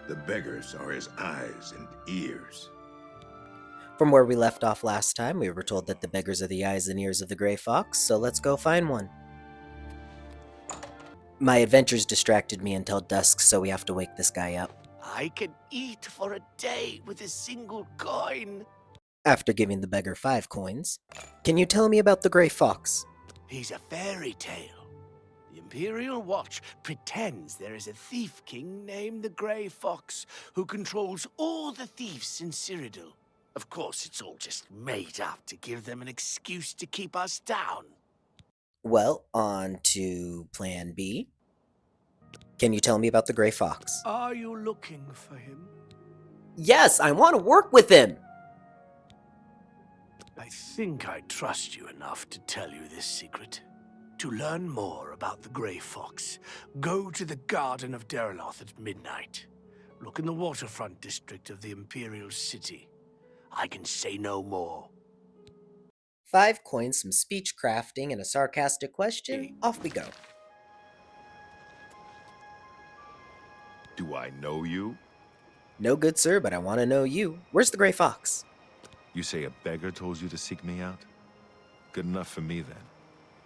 The beggars are his eyes and ears. From where we left off last time, we were told that the beggars are the eyes and ears of the Grey Fox, so let's go find one. My adventures distracted me until dusk, so we have to wake this guy up. I can eat for a day with a single coin. After giving the beggar 5 coins, can you tell me about the Grey Fox? He's a fairy tale. The Imperial Watch pretends there is a thief king named the Grey Fox who controls all the thieves in Cyrodiil. Of course, it's all just made up to give them an excuse to keep us down. Well, on to Plan B. Can you tell me about the Grey Fox? Are you looking for him? Yes, I want to work with him! I think I trust you enough to tell you this secret. To learn more about the Grey Fox, go to the Garden of Deraloth at midnight. Look in the waterfront district of the Imperial City. I can say no more. 5 coins, some speech crafting, and a sarcastic question. Off we go. Do I know you? No good, sir, but I want to know you. Where's the Grey Fox? You say a beggar told you to seek me out? Good enough for me, then.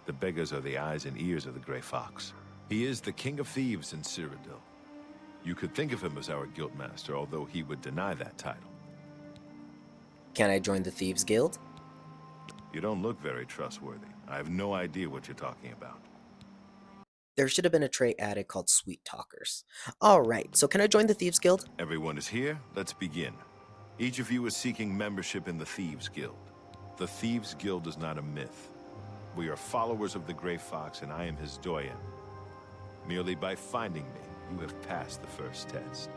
The beggars are the eyes and ears of the Grey Fox. He is the king of thieves in Cyrodiil. You could think of him as our guildmaster, although he would deny that title. Can I join the Thieves Guild? You don't look very trustworthy. I have no idea what you're talking about. There should have been a trait added called Sweet Talkers. Alright, so can I join the Thieves Guild? Everyone is here. Let's begin. Each of you is seeking membership in the Thieves Guild. The Thieves Guild is not a myth. We are followers of the Grey Fox, and I am his doyen. Merely by finding me, you have passed the first test.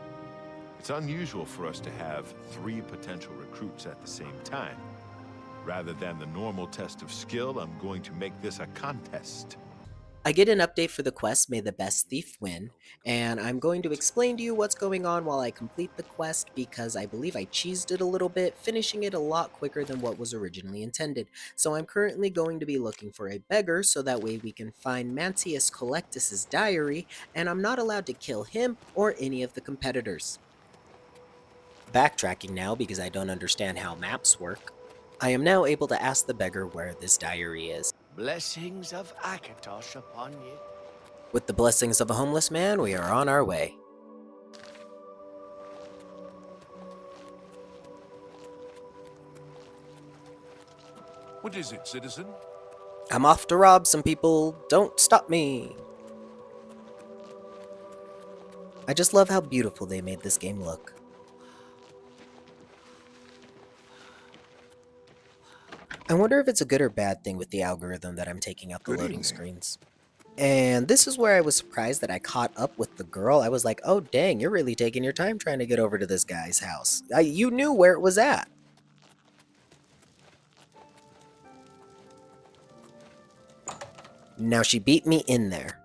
It's unusual for us to have 3 potential recruits at the same time. Rather than the normal test of skill, I'm going to make this a contest. I get an update for the quest, May the Best Thief Win, and I'm going to explain to you what's going on while I complete the quest because I believe I cheesed it a little bit, finishing it a lot quicker than what was originally intended. So I'm currently going to be looking for a beggar so that way we can find Mantius Collectus's diary, and I'm not allowed to kill him or any of the competitors. Backtracking now because I don't understand how maps work. I am now able to ask the beggar where this diary is. Blessings of Akatosh upon you. With the blessings of a homeless man, we are on our way. What is it, citizen? I'm off to rob some people. Don't stop me. I just love how beautiful they made this game look. I wonder if it's a good or bad thing with the algorithm that I'm taking out the loading screens. And this is where I was surprised that I caught up with the girl. I was like, oh dang, you're really taking your time trying to get over to this guy's house. You knew where it was at. Now she beat me in there.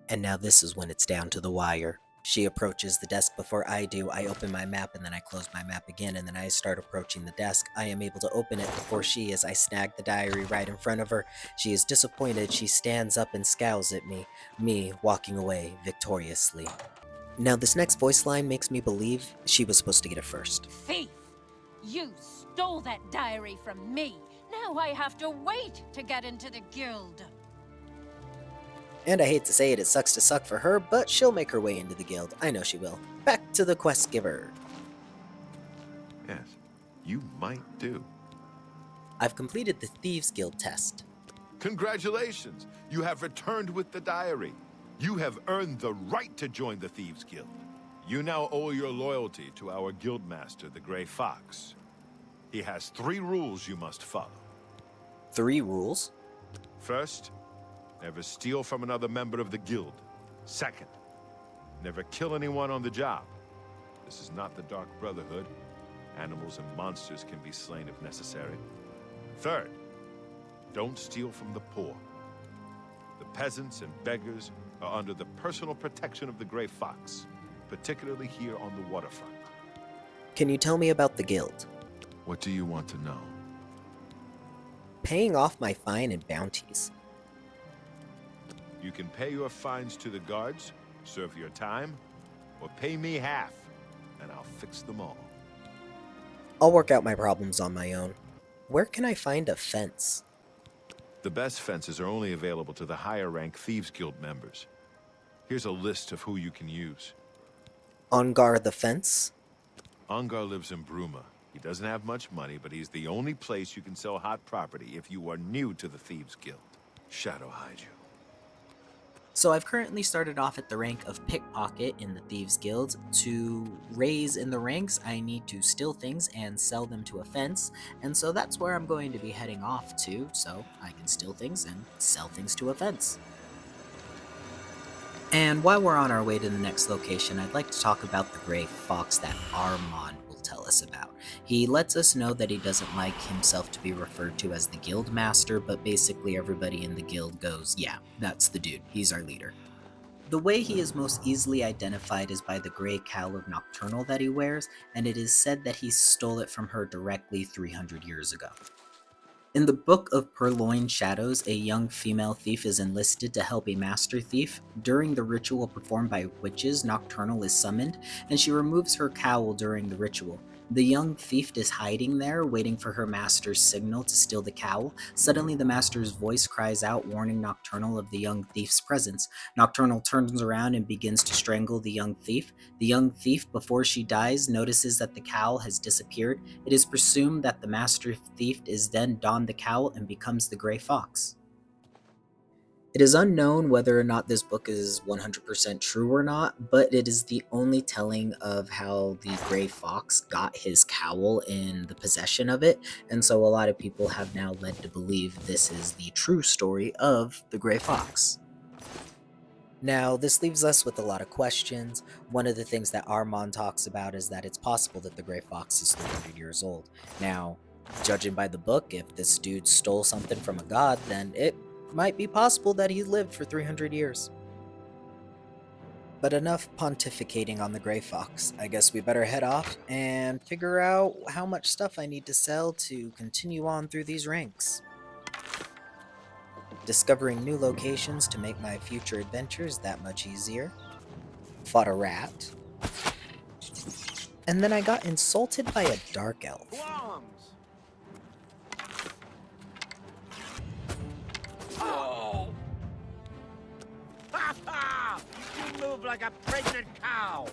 And now this is when it's down to the wire. She approaches the desk before I do. I open my map and then I close my map again and then I start approaching the desk. I am able to open it before she is. I snag the diary right in front of her. She is disappointed. She stands up and scowls at me walking away victoriously. Now this next voice line makes me believe she was supposed to get it first. Thief! You stole that diary from me. Now I have to wait to get into the guild. And I hate to say it, it sucks to suck for her, but she'll make her way into the guild. I know she will. Back to the quest giver. Yes, you might do. I've completed the Thieves Guild test. Congratulations! You have returned with the diary. You have earned the right to join the Thieves Guild. You now owe your loyalty to our guildmaster, the Grey Fox. He has 3 rules you must follow. 3 rules? First, never steal from another member of the guild. Second, never kill anyone on the job. This is not the Dark Brotherhood. Animals and monsters can be slain if necessary. Third, don't steal from the poor. The peasants and beggars are under the personal protection of the Grey Fox, particularly here on the waterfront. Can you tell me about the guild? What do you want to know? Paying off my fine and bounties. You can pay your fines to the guards, serve your time, or pay me half. and I'll fix them all. I'll work out my problems on my own. Where can I find a fence? The best fences are only available to the higher rank Thieves Guild members. Here's a list of who you can use. Ongar the fence? Ongar lives in Bruma. He doesn't have much money, but he's the only place you can sell hot property if you are new to the Thieves Guild. Shadow hide you. So I've currently started off at the rank of pickpocket in the Thieves Guild. To raise in the ranks, I need to steal things and sell them to a fence, and so that's where I'm going to be heading off to, so I can steal things and sell things to a fence. And while we're on our way to the next location, I'd like to talk about the gray fox that Armand will tell us about. He lets us know that he doesn't like himself to be referred to as the guild master, but basically everybody in the guild goes, yeah, that's the dude, he's our leader. The way he is most easily identified is by the gray cowl of Nocturnal that he wears, and it is said that he stole it from her directly 300 years ago. In the Book of Purloined Shadows, a young female thief is enlisted to help a master thief. During the ritual performed by witches, Nocturnal is summoned, and she removes her cowl during the ritual. The young thief is hiding there, waiting for her master's signal to steal the cowl. Suddenly, the master's voice cries out, warning Nocturnal of the young thief's presence. Nocturnal turns around and begins to strangle the young thief. The young thief, before she dies, notices that the cowl has disappeared. It is presumed that the master thief is then donned the cowl and becomes the Gray Fox. It is unknown whether or not this book is 100% true or not, but it is the only telling of how the Gray Fox got his cowl in the possession of it, and so a lot of people have now led to believe this is the true story of the Gray Fox. Now, this leaves us with a lot of questions. One of the things that Armand talks about is that it's possible that the Gray Fox is 300 years old. Now, judging by the book, if this dude stole something from a god, then it might be possible that he lived for 300 years. But enough pontificating on the Gray Fox. I guess we better head off and figure out how much stuff I need to sell to continue on through these ranks. Discovering new locations to make my future adventures that much easier. Fought a rat. And then I got insulted by a dark elf. Oh! Ha ha! You move like a pregnant cow!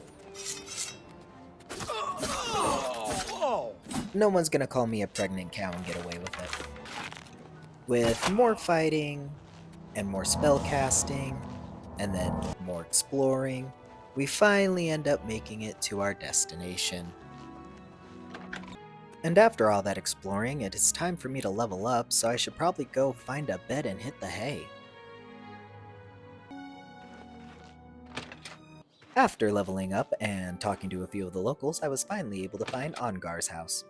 Oh! No one's gonna call me a pregnant cow and get away with it. With more fighting, and more spell casting, and then more exploring, we finally end up making it to our destination. And after all that exploring, it is time for me to level up, so I should probably go find a bed and hit the hay. After leveling up and talking to a few of the locals, I was finally able to find Ongar's house.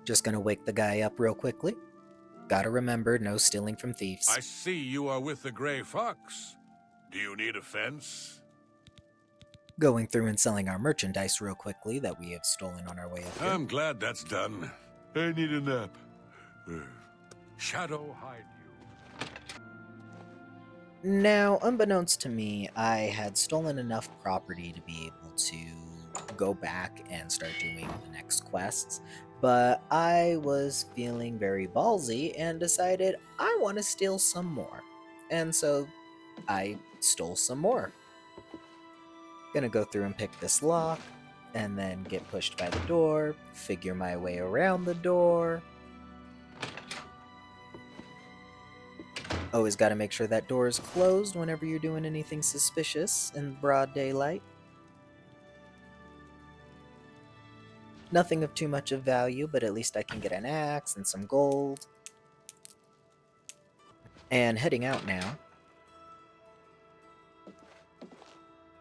Just gonna wake the guy up real quickly. Gotta remember, no stealing from thieves. I see you are with the Gray Fox. Do you need a fence? Going through and selling our merchandise real quickly that we have stolen on our way up here. I'm glad that's done. I need a nap. Shadow hide you. Now, unbeknownst to me, I had stolen enough property to be able to go back and start doing the next quests, but I was feeling very ballsy and decided I want to steal some more. And so I stole some more. Gonna go through and pick this lock, and then get pushed by the door, figure my way around the door. Always gotta make sure that door is closed whenever you're doing anything suspicious in broad daylight. Nothing of too much of value, but at least I can get an axe and some gold. And heading out now.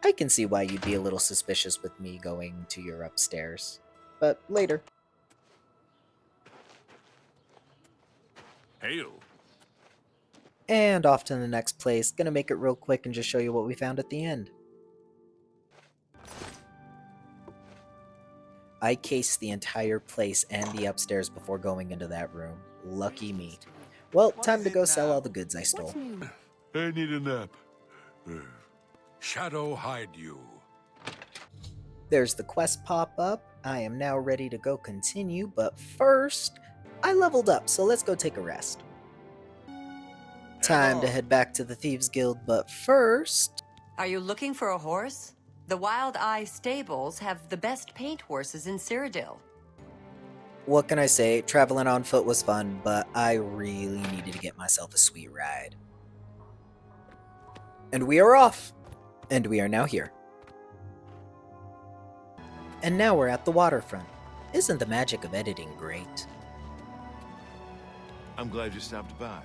I can see why you'd be a little suspicious with me going to your upstairs, but later. Hail. And off to the next place. Gonna make it real quick and just show you what we found at the end. I cased the entire place and the upstairs before going into that room. Lucky me. Well, time to go sell all the goods I stole. I need a nap. Shadow hide you. There's the quest pop-up. I am now ready to go continue, but first, I leveled up, so let's go take a rest. Time to head back to the Thieves Guild, but first... Are you looking for a horse? The Wild Eye Stables have the best paint horses in Cyrodiil. What can I say? Traveling on foot was fun, but I really needed to get myself a sweet ride. And we are off! And we are now here. And now we're at the waterfront. Isn't the magic of editing great? I'm glad you stopped by.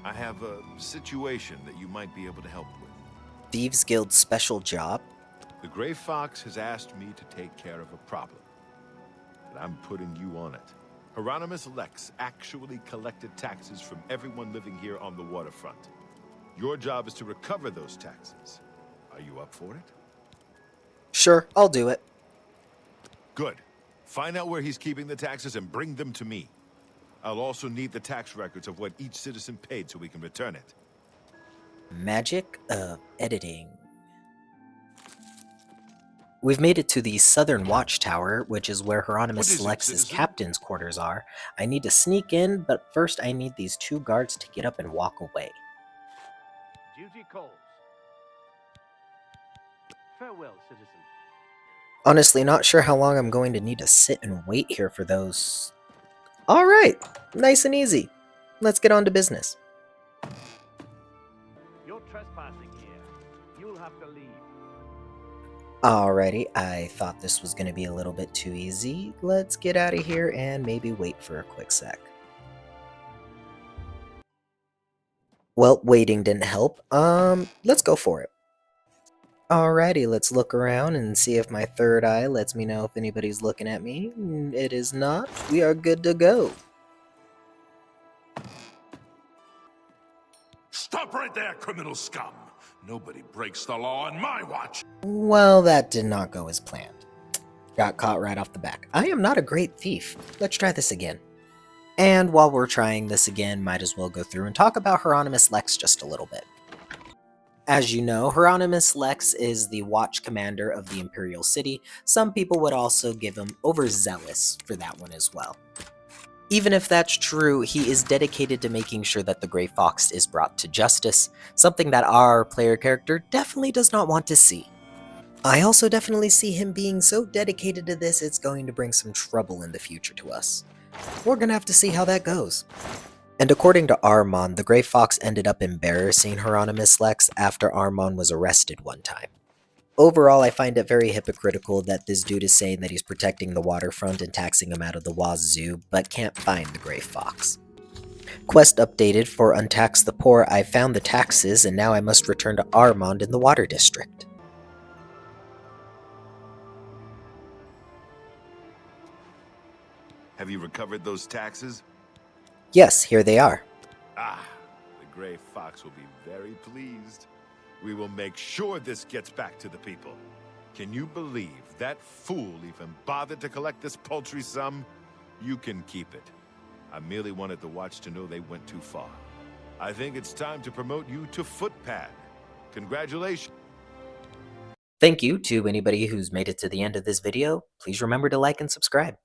I have a situation that you might be able to help with. Thieves Guild's special job? The Gray Fox has asked me to take care of a problem, and I'm putting you on it. Hieronymus Lex actually collected taxes from everyone living here on the waterfront. Your job is to recover those taxes. Are you up for it? Sure, I'll do it. Good. Find out where he's keeping the taxes and bring them to me. I'll also need the tax records of what each citizen paid so we can return it. Magic of editing. We've made it to the Southern Watchtower, which is where Hieronymus Lex's captain's quarters are. I need to sneak in, but first I need these two guards to get up and walk away. Duty calls. Farewell, citizen. Honestly, not sure how long I'm going to need to sit and wait here for those. Alright, nice and easy. Let's get on to business. You're trespassing here. You'll have to leave. Alrighty, I thought this was going to be a little bit too easy. Let's get out of here and maybe wait for a quick sec. Well, waiting didn't help. Let's go for it. Alrighty, let's look around and see if my third eye lets me know if anybody's looking at me. It is not. We are good to go. Stop right there, criminal scum! Nobody breaks the law on my watch! Well, that did not go as planned. Got caught right off the back. I am not a great thief. Let's try this again. And while we're trying this again, might as well go through and talk about Hieronymus Lex just a little bit. As you know, Hieronymus Lex is the watch commander of the Imperial City. Some people would also give him overzealous for that one as well. Even if that's true, he is dedicated to making sure that the Gray Fox is brought to justice, something that our player character definitely does not want to see. I also definitely see him being so dedicated to this, it's going to bring some trouble in the future to us. We're gonna have to see how that goes. And according to Armand, the Gray Fox ended up embarrassing Hieronymus Lex after Armand was arrested one time. Overall, I find it very hypocritical that this dude is saying that he's protecting the waterfront and taxing him out of the wazoo, but can't find the Gray Fox. Quest updated for Untax the Poor. I found the taxes, and now I must return to Armand in the Water District. Have you recovered those taxes? Yes, here they are. Ah, the Gray Fox will be very pleased. We will make sure this gets back to the people. Can you believe that fool even bothered to collect this paltry sum? You can keep it. I merely wanted the watch to know they went too far. I think it's time to promote you to footpad. Congratulations. Thank you to anybody who's made it to the end of this video. Please remember to like and subscribe.